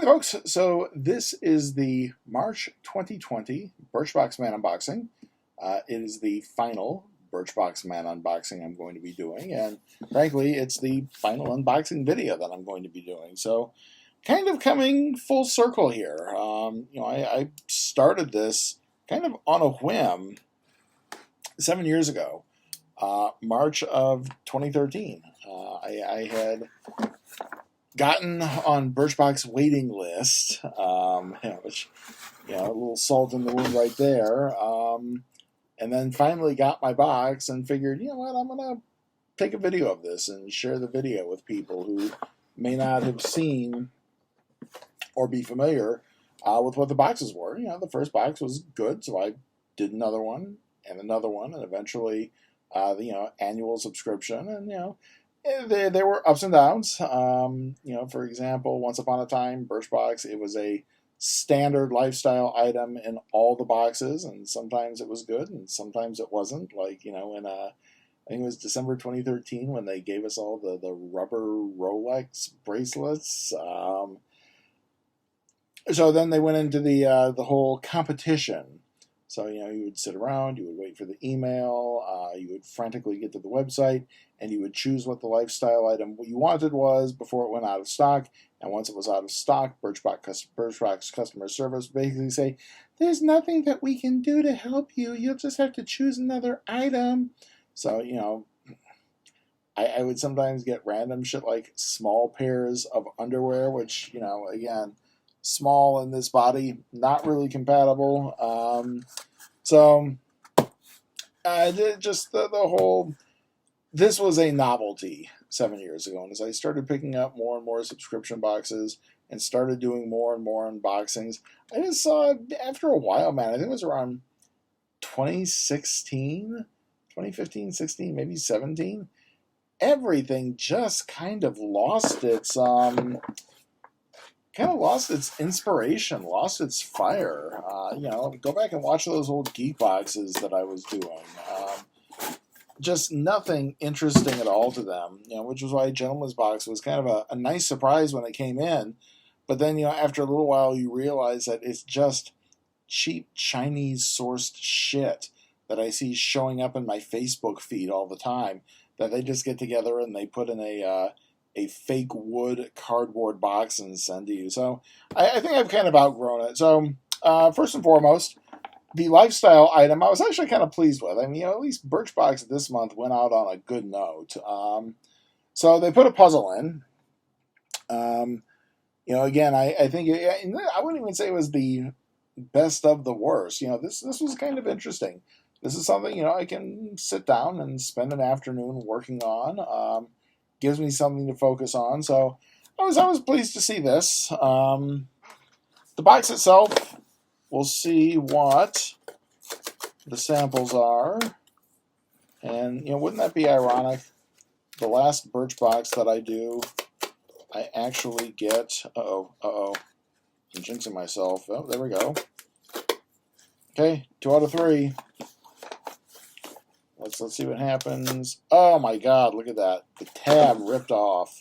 Alright folks, so this is the March 2020 Birchbox Man unboxing. It is the final Birchbox Man unboxing I'm going to be doing, and frankly it's the final unboxing video that I'm going to be doing. So kind of coming full circle here. I started this kind of on a whim 7 years ago, March of 2013. I had gotten on Birchbox waiting list, which, a little salt in the wound right there, and then finally got my box and figured, you know what, I'm going to take a video of this and share the video with people who may not have seen or be familiar with what the boxes were. The first box was good, so I did another one, and eventually the annual subscription, and there were ups and downs. For example, once upon a time, Birchbox, it was a standard lifestyle item in all the boxes, and sometimes it was good, and sometimes it wasn't. Like, in I think it was December 2013 when they gave us all the rubber Rolex bracelets. So then they went into the whole competition. So, you would sit around, you would wait for the email, you would frantically get to the website, and you would choose what the lifestyle item you wanted was before it went out of stock. And once it was out of stock, Birchbox customer service would basically say, "There's nothing that we can do to help you. You'll just have to choose another item." So, I would sometimes get random shit like small pairs of underwear, which, again, small in this body, not really compatible. Just the whole, this was a novelty 7 years ago. And as I started picking up more and more subscription boxes and started doing more and more unboxings, I just saw after a while, man, I think it was around 2016, 2015, 16, maybe 17, everything just kind of lost its inspiration, lost its fire. Go back and watch those old geek boxes that I was doing. Just nothing interesting at all to them, which was why Gentleman's Box was kind of a nice surprise when it came in. But then, after a little while, you realize that it's just cheap Chinese-sourced shit that I see showing up in my Facebook feed all the time, that they just get together and they put in a fake wood cardboard box and send to you. So I think I've kind of outgrown it. So first and foremost, the lifestyle item I was actually kind of pleased with. I mean, at least Birchbox this month went out on a good note. So they put a puzzle in. Again, I think I wouldn't even say it was the best of the worst. This was kind of interesting. This is something, I can sit down and spend an afternoon working on. Gives me something to focus on. So I was pleased to see this. The box itself, we'll see what the samples are. And, wouldn't that be ironic? The last Birchbox that I do, I actually get, I'm jinxing myself. Oh, there we go. Okay, 2 out of 3. Let's see what happens. Oh my God, look at that. The tab ripped off.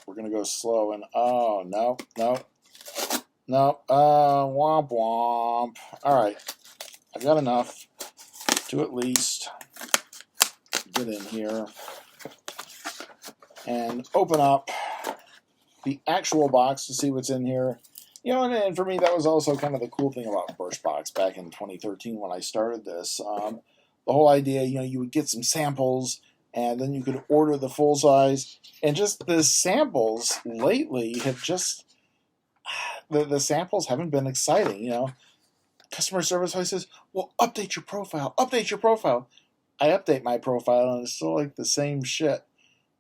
We're going to go slow and, oh, no. Womp womp. All right, I've got enough to at least get in here and open up the actual box to see what's in here. And for me, that was also kind of the cool thing about Birchbox back in 2013 when I started this. The whole idea, you would get some samples, and then you could order the full size. And just the samples lately have just, the samples haven't been exciting. Customer service always says, well, update your profile. I update my profile, and it's still like the same shit.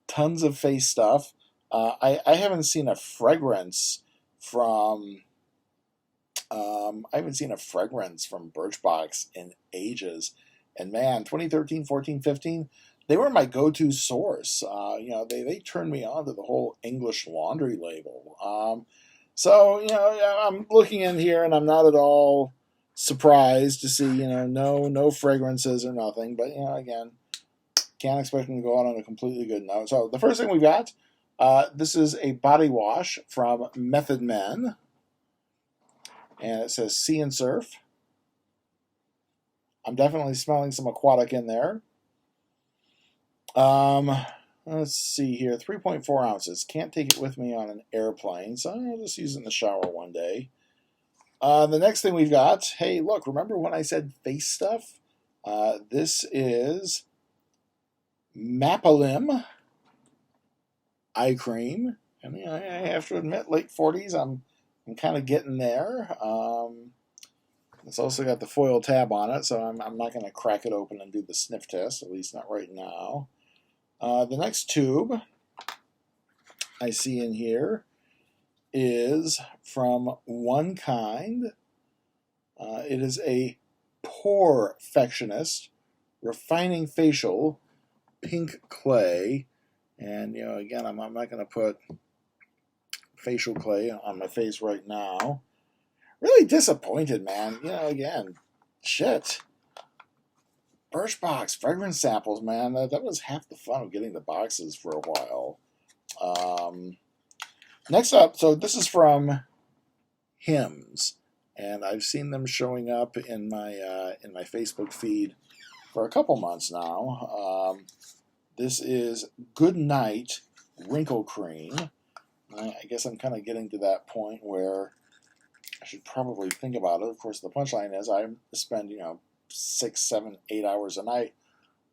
Tons of face stuff. I haven't seen a fragrance from Birchbox in ages. And man, 2013, 14, 15, they were my go-to source. They turned me on to the whole English laundry label. So I'm looking in here and I'm not at all surprised to see, no fragrances or nothing. But, again, can't expect them to go out on a completely good note. So the first thing we got This is a body wash from Method Men, and it says Sea and Surf. I'm definitely smelling some aquatic in there. Let's see here, 3.4 ounces. Can't take it with me on an airplane, so I'll just use it in the shower one day. The next thing we've got, hey, look, remember when I said face stuff? This is Mapalim eye cream. I mean, I have to admit, late 40s, I'm kind of getting there. It's also got the foil tab on it, so I'm not going to crack it open and do the sniff test, at least not right now. The next tube I see in here is from One Kind. It is a Porefectionist Refining Facial Pink Clay. And, again, I'm not going to put facial clay on my face right now. Really disappointed, man. Again, shit. Birchbox fragrance samples, man. That was half the fun of getting the boxes for a while. Next up, so this is from Hims, and I've seen them showing up in my Facebook feed for a couple months now. This is Good Night Wrinkle Cream. I guess I'm kind of getting to that point where I should probably think about it. Of course, the punchline is I spend 6, 7, 8 hours a night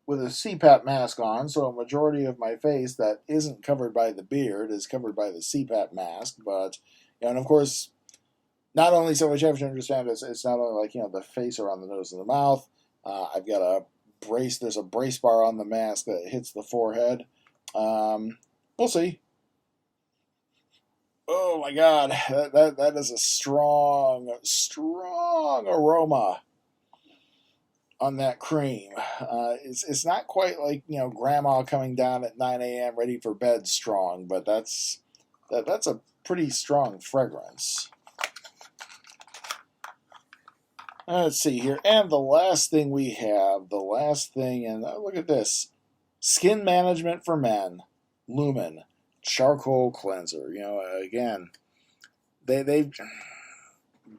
with a CPAP mask on, so a majority of my face that isn't covered by the beard is covered by the CPAP mask. But and of course, not only so what you have to understand is it's not only like the face around the nose and the mouth. I've got a brace. There's a brace bar on the mask that hits the forehead. We'll see. Oh my God, that is a strong aroma on that cream. It's not quite like grandma coming down at 9 a.m. ready for bed strong, but that's a pretty strong fragrance. Let's see here, and the last thing we have, and look at this, Skin Management for Men, Lumen Charcoal Cleanser. Again, they've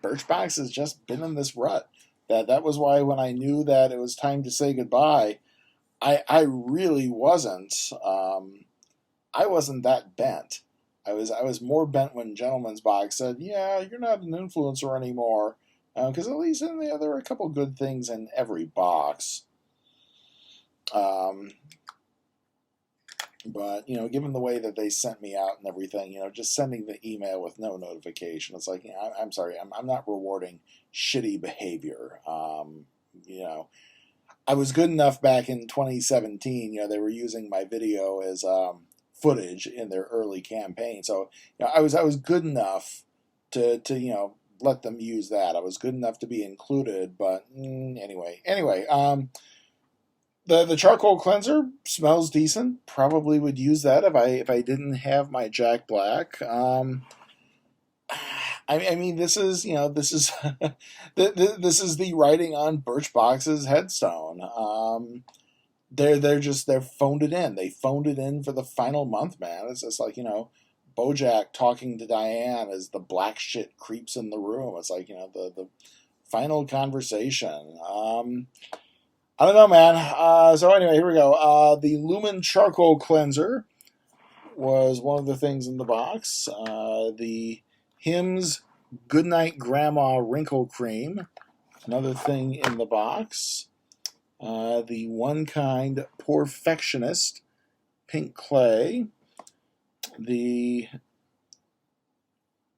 Birchbox has just been in this rut. That was why when I knew that it was time to say goodbye, I really wasn't. I wasn't that bent. I was more bent when Gentleman's Box said, "Yeah, you're not an influencer anymore," because at least there are a couple good things in every box. But given the way that they sent me out and everything, just sending the email with no notification, it's like, I'm sorry, I'm not rewarding shitty behavior. I was good enough back in 2017. They were using my video as footage in their early campaign, so I was good enough to let them use that. I was good enough to be included, but anyway. The charcoal cleanser smells decent. Probably would use that if I didn't have my Jack Black. I mean, this is this is this is the writing on Birchbox's headstone. They're phoned it in. They phoned it in for the final month, man. It's just like Bojack talking to Diane as the black shit creeps in the room. It's like the final conversation. I don't know, man. So anyway, here we go. The Lumen Charcoal Cleanser was one of the things in the box. The Hims Goodnight Grandma Wrinkle Cream, another thing in the box. The One Kind Porefectionist Pink Clay. The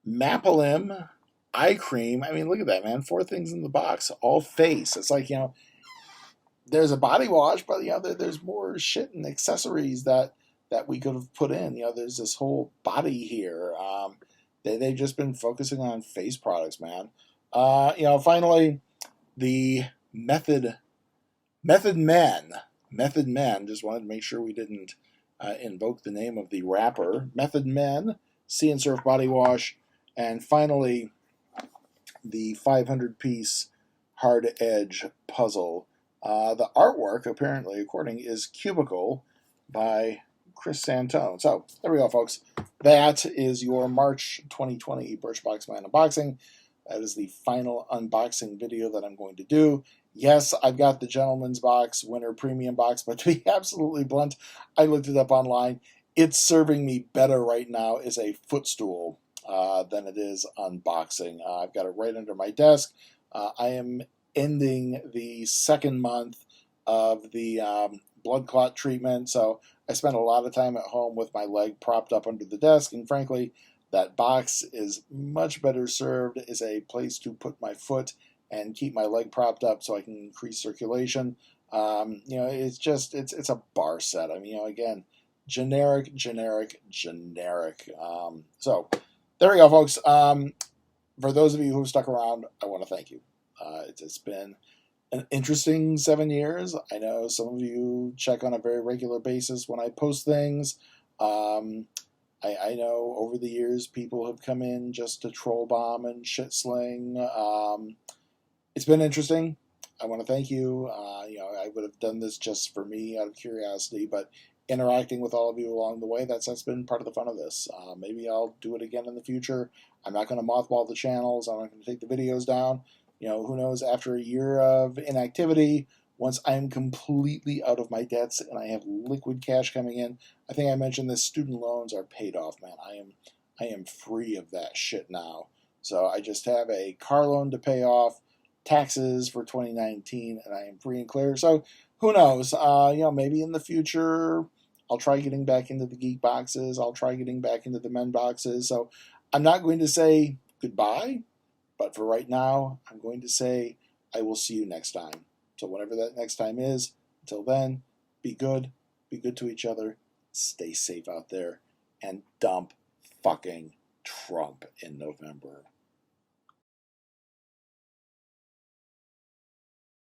Mapalim Eye Cream. I mean, look at that, man. 4 things in the box, all face. It's like, there's a body wash, but there's more shit and accessories that we could have put in. There's this whole body here. They've just been focusing on face products, man. Finally, the Method Men. Just wanted to make sure we didn't invoke the name of the rapper. Method Men, Sea and Surf body wash, and finally, the 500-piece hard edge puzzle. The artwork, apparently, is Cubicle by Chris Santone. So there we go, folks. That is your March 2020 Birchbox Man unboxing. That is the final unboxing video that I'm going to do. Yes, I've got the Gentleman's Box Winter Premium Box, but to be absolutely blunt, I looked it up online. It's serving me better right now as a footstool than it is unboxing. I've got it right under my desk. I am ending the second month of the blood clot treatment, so I spent a lot of time at home with my leg propped up under the desk, and frankly, that box is much better served as a place to put my foot and keep my leg propped up so I can increase circulation. It's just, it's a bar set. I mean, again, generic. So there we go, folks. For those of you who have stuck around, I want to thank you. It's been an interesting 7 years. I know some of you check on a very regular basis when I post things. I know over the years people have come in just to troll bomb and shit sling. It's been interesting. I want to thank you. I would have done this just for me out of curiosity, but interacting with all of you along the way, that's been part of the fun of this. Maybe I'll do it again in the future. I'm not going to mothball the channels. I'm not going to take the videos down. Who knows, after a year of inactivity, once I'm completely out of my debts and I have liquid cash coming in, I think I mentioned this, student loans are paid off, man. I am free of that shit now. So I just have a car loan to pay off, taxes for 2019, and I am free and clear. So who knows? Maybe in the future I'll try getting back into the geek boxes. I'll try getting back into the men boxes. So I'm not going to say goodbye, but for right now, I'm going to say I will see you next time. So whatever that next time is, until then, be good to each other, stay safe out there, and dump fucking Trump in November.